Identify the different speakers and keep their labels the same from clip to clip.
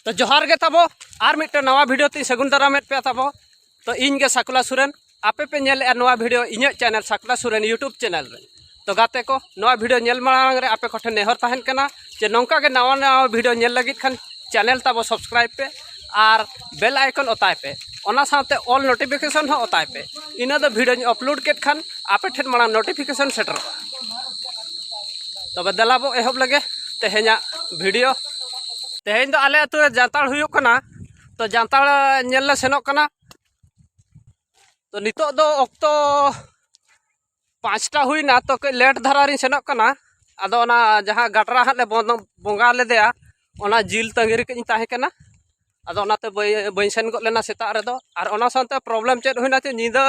Speaker 1: तो जोहार के तबो और मिट्टे नवा वीडियो ती सगुन दारामेट पे तबो तो इन के साकुला सुरेन आपे पे नेल नवा वीडियो इन चैनल साकुला सुरेन यूट्यूब चैनल रे तो गाते को नवा वीडियो नेल मांग रे आपे कोठे नेहर ताहन कना जे नौका के नवा नवा वीडियो नेल लगित खान चैनल तबो सब्सक्राइब पे और बेल आइकन ओताय पे ओना साथे ऑल नोटिफिकेशन हो ओताय पे इना दो वीडियो अपलोड केट खान आपे ठेन मांग नोटिफिकेशन सेटर तबे दलाबो एहब लगे तेहेना वीडियो तेहेन दो आले अतु जानताड़ हुयुक कना तो जानताड़ नेल ले सेनोक कना तो नितो दो ऑक्तो 5टा हुईना तो कई लेट धारा री सेनोक कना आदो ओना जहां गटरा हाले बोंगा लेदेया ओना जिल तंगिरी के ताहे कना आदो ओनाते बई सेन गो लेना सेता रे दो और ओना साथे प्रॉब्लम चेद हुईना ते नीदा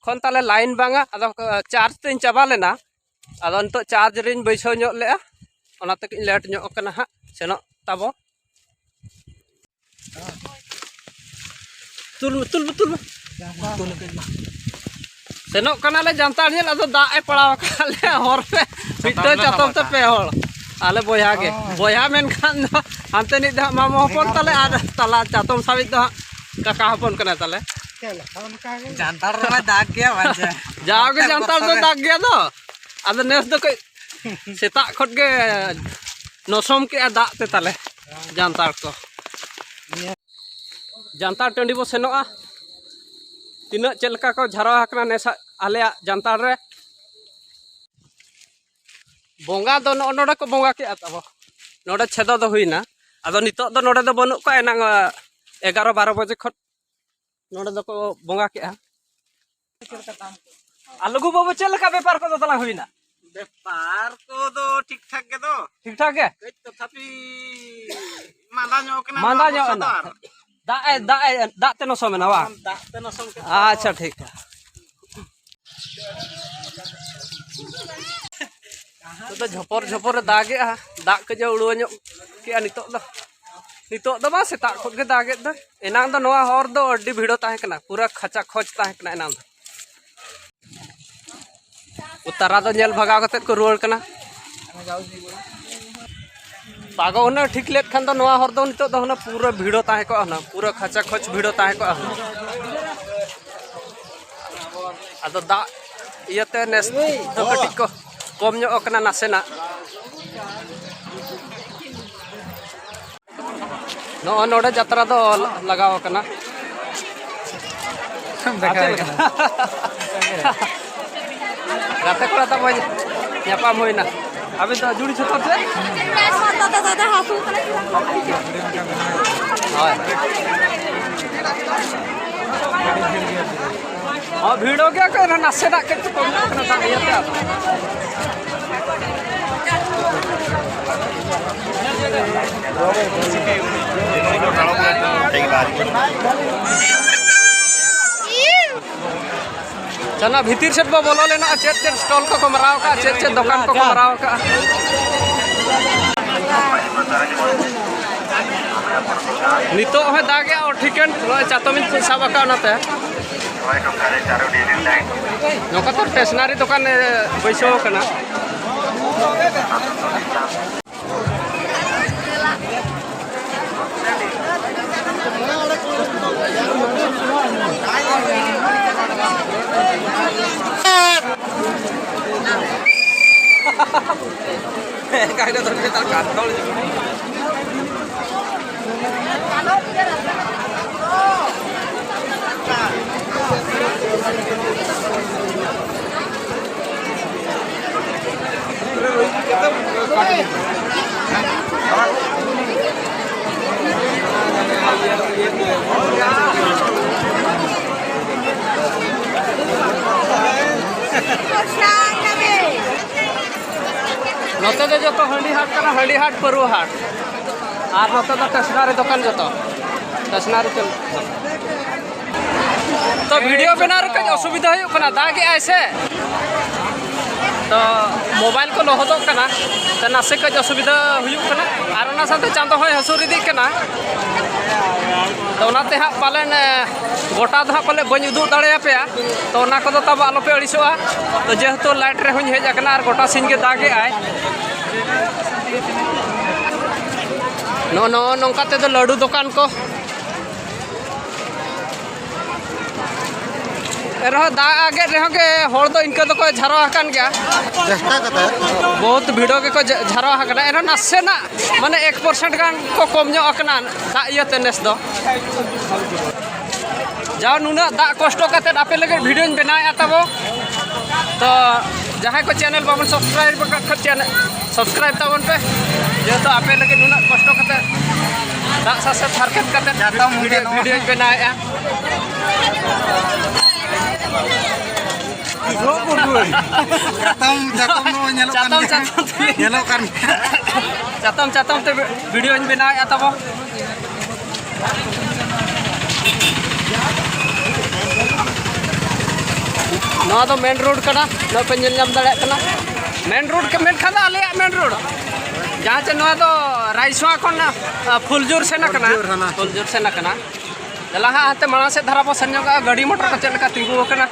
Speaker 1: खन ताले लाइन बांगा आदो चार्ज ते चाबा लेना आदो नितो चार्ज रिन बैसो ᱧᱚᱜ लेआ ओनाते के लेट ᱧᱚᱜ कना हा सेनो तबो तुल सेनो कना ले जानता नेल आदो दा ए पड़ाव काले हर पे पिटो चातम ते पे हर आले बोया के बोया मेन खान हानते नि दा मामा हपन ताले आ तला चातम साबि दा काका हपन कना ताले
Speaker 2: जानता रे दाग गया वाजा
Speaker 1: जाओगे जानता तो दाग गया दो आदो नेस दो कोई सेता खट के नसम के दाग ते ताले जानता को जानता टंडी बो सेनोआ तीना चलका को झरा हकना नेसा आले जानता रे बोंगा दो नोडे को बोंगा के तबो नोडे छेदो दो हुईना आदो नितो दो नोडे दो बनु को एना 11-12 बजे खट नोडे दो को बोंगा के आलुगु बाबू चलका व्यापार को दो तला हुईना
Speaker 2: व्यापार को दो ठीक ठाक के दो
Speaker 1: ठीक ठाक है
Speaker 2: कई तथापि मांदा ᱧᱚᱜ
Speaker 1: ना दा ते नसो में ना वा
Speaker 2: दाग ते नसम के
Speaker 1: अच्छा ठीक है तो झपर झपर दागे दाग के जो उड़ो ᱧᱚᱜ के नितो दो बा सेता खट के दागे दो एनांग दो नवा हर दो अड्डी भिड़ो ताहे कना पूरा खचा खोज ताहे कना एनांग दो उतारा दो नेल भगाव कते को रुवाड़ कना पागो होना ठीक लेट खान दो नवा हर दो नितो दो होना पूरा भिड़ो ताहे को ना पूरा खचा खोज भिड़ो ताहे को आदो दा इयते नेस दो कटिक को कम ᱧᱚᱜ कना नासेना नो नोडे यात्रा दो लगाव कना गाते कोड़ा ता मोय ᱧᱟᱯᱟᱢ होइना अबे तो जुड़ी छतर से हां भिड़ो गया को नासे दा के तो कम कना ता इयते चना भीतर से बोलो लेना चेत चेत स्टॉल को मराव का चेत चेत दुकान को मराव का नितो है दागे और ठिकन चातमिन साबा का नाते नोका तो स्टेशनरी दुकान बैसो कना कायदा तो kita kantor नोते दो जो हंडी हाट कना हंडी हाट परुआ हाट और नोते दो स्टेशनरी दुकान जो स्टेशनरी चल तो वीडियो बना रे कई असुविधा हो कना दागे ऐसे तो मोबाइल को लोहदो कना तो नासे कई असुविधा हुयु कना और ओना साथे चांदो होय हसुर इदी कना तो ओनाते हा पालन गोटा दो पाले बन उदू दाड़े पे तो ओना को तब आलो पे अड़िसोआ तो जेहेतु लाइट रे हुई हेज आकना और गोटा सिंह के दागे आय नौका तेदो लड्डू दुकान को रहो दा आगे रहो के हर दो इनके को झारो हकान गया बहुत भीड़ो के को झारो हकना एनो नासेना माने 1% गान को कम नो अकना दा इयते नेस दो जाओ नुना दा कष्ट कते आपे लगे वीडियो बनाया तबो तो जहाँ को चैनल बाबन सब्सक्राइब चैनल सब्सक्राइब तबन पे जेहेतु आपे लगे नुना कष्ट कते दा सासे हारकेट कते वीडियो बनाया चातम ते वीडियो बनाया तबो ना तो मेन रोड कना ना पे नाम दाड़ा कना मेन रोड के मेन खादा आले मेन रोड जहाँ से ना तो राइसवा खन फुलजोर से ना कना फुलजोर से ना कना लहा हाते माना से धरा बसन जोगा गाड़ी मोटर का चलका तिंगु कना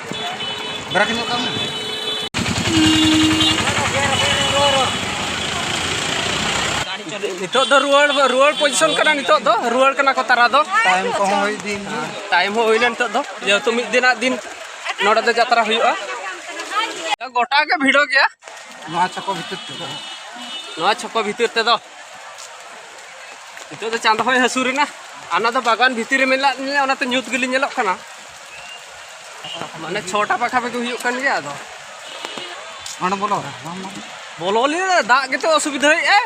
Speaker 1: ब्रेक नो काम नितो दो रुआड़ पोजीशन कना नितो दो रुआड़ कना को तारा दो टाइम हो होइना नितो दो जेहेतु मिद दिन नोड़ा दो यात्रा हुआ गोटा के भिड़ो गया छको भीतर ते दो नितो दो चांद होय हसुरना आना तो बागान भीतर मेला ओनाते न्यूत गिली नेलोक कना माने 6टा पाखा पे हुई कन गया दो माने बोलो ले दा गेते असुविधा ए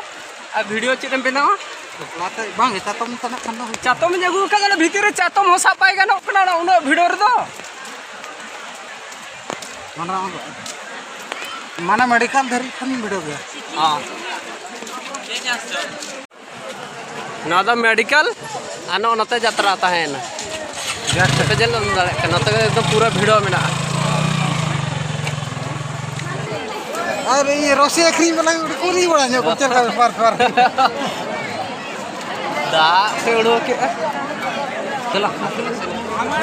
Speaker 1: आ वीडियो चेम बनावा लाते बांग चातम तना खन चातम जगु का भीतर चातम होसा पाई गानो कना उन वीडियो रे दो माना मेडिकल धरी खन वीडियो गया हां ना तो मेडिकल आना नते यात्रा ताहेन पे जल नते एकदम पूरा भिड़ो मेना अरे ये रोसी आखरी वाला पूरी बड़ा जो चल का पार दा से उड़ो के चलो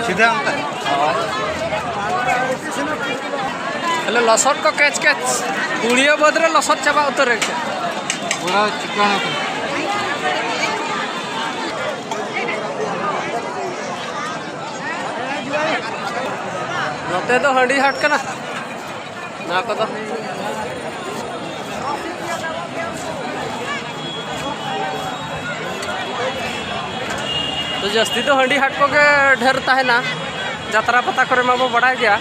Speaker 1: सीधा हेलो लसट को कैच कुड़िया बदरे लसट चाबा उतर पूरा चिकन नोते तो हंडी हाट कना ना को तो जस्ती तो हंडी हाट को के ढेर ताहेना यात्रा पता करे मा बो बड़ा गया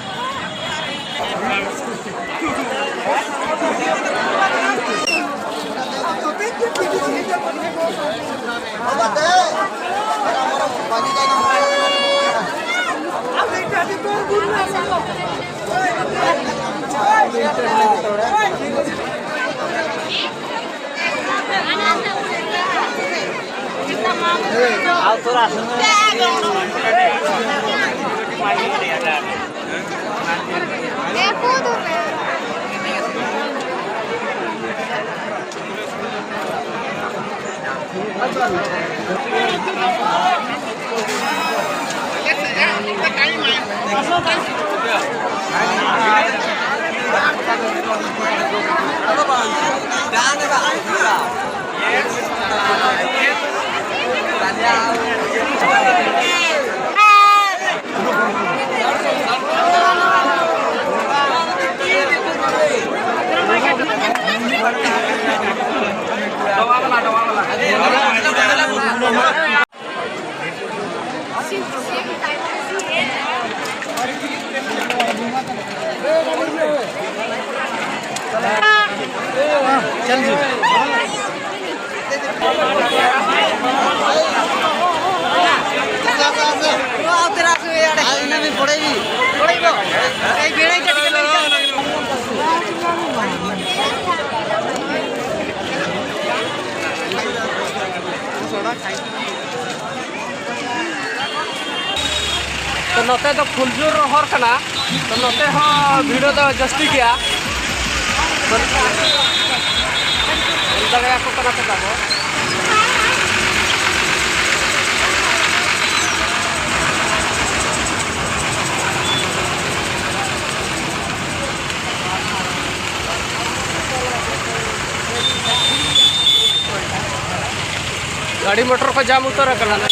Speaker 1: चल जी तो नोते तो फुलजोर हर कना तो नोते भिड़ो तो जस्ती गया को कना तो गाड़ी मोटर को जाम उतर करना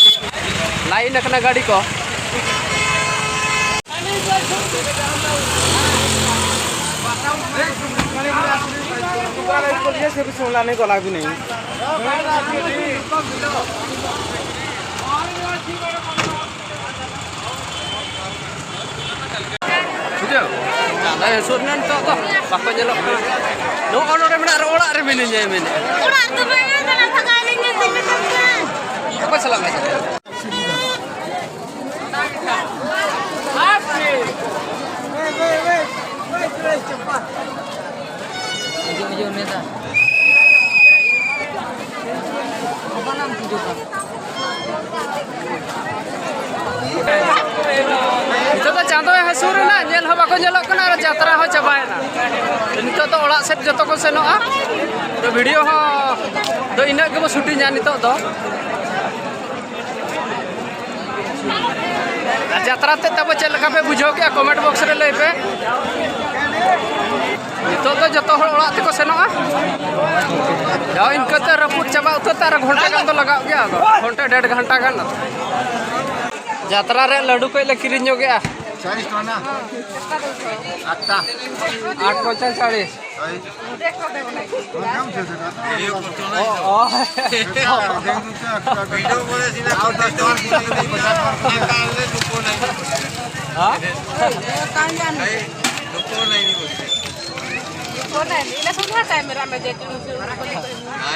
Speaker 1: लाइन करना गाड़ी को
Speaker 2: नहीं को लाग भी नहीं
Speaker 1: बुझो ada surnan to bako nyelok no ono re mena ola re meninya meni
Speaker 3: Ora tu mana kana thakali ni sini kan.
Speaker 1: apa salam aja
Speaker 2: Hijau neta. Apa nama hijau kan?
Speaker 1: itu to chando hasur na nyel ho bako nyelok kana ar jatra ho chabaena nito to ola set joto ko senoa to video ho do ina ge bo shooting nya nito do jatra te tabo chel ka pe bujho ke comment box re lay pe nito to joto hor ola te ko senoa ya inko te raput chaba uto tar घंटा gan to lagao gya घंटा 1.5 घंटा gan jatra re ladu ko le kirin jo gya
Speaker 4: 40 टोना आता
Speaker 1: 8 बचल 40
Speaker 4: video बोले सीना आओ 10 tone
Speaker 1: हाँ
Speaker 4: लुको नहीं बोलते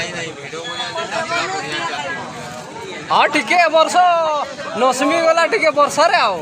Speaker 4: नहीं वीडियो बोले यात्रा बढ़िया चल
Speaker 1: हाँ ठीक है वर्ष नौसमी वाला ठीक है वर्षा रे आओ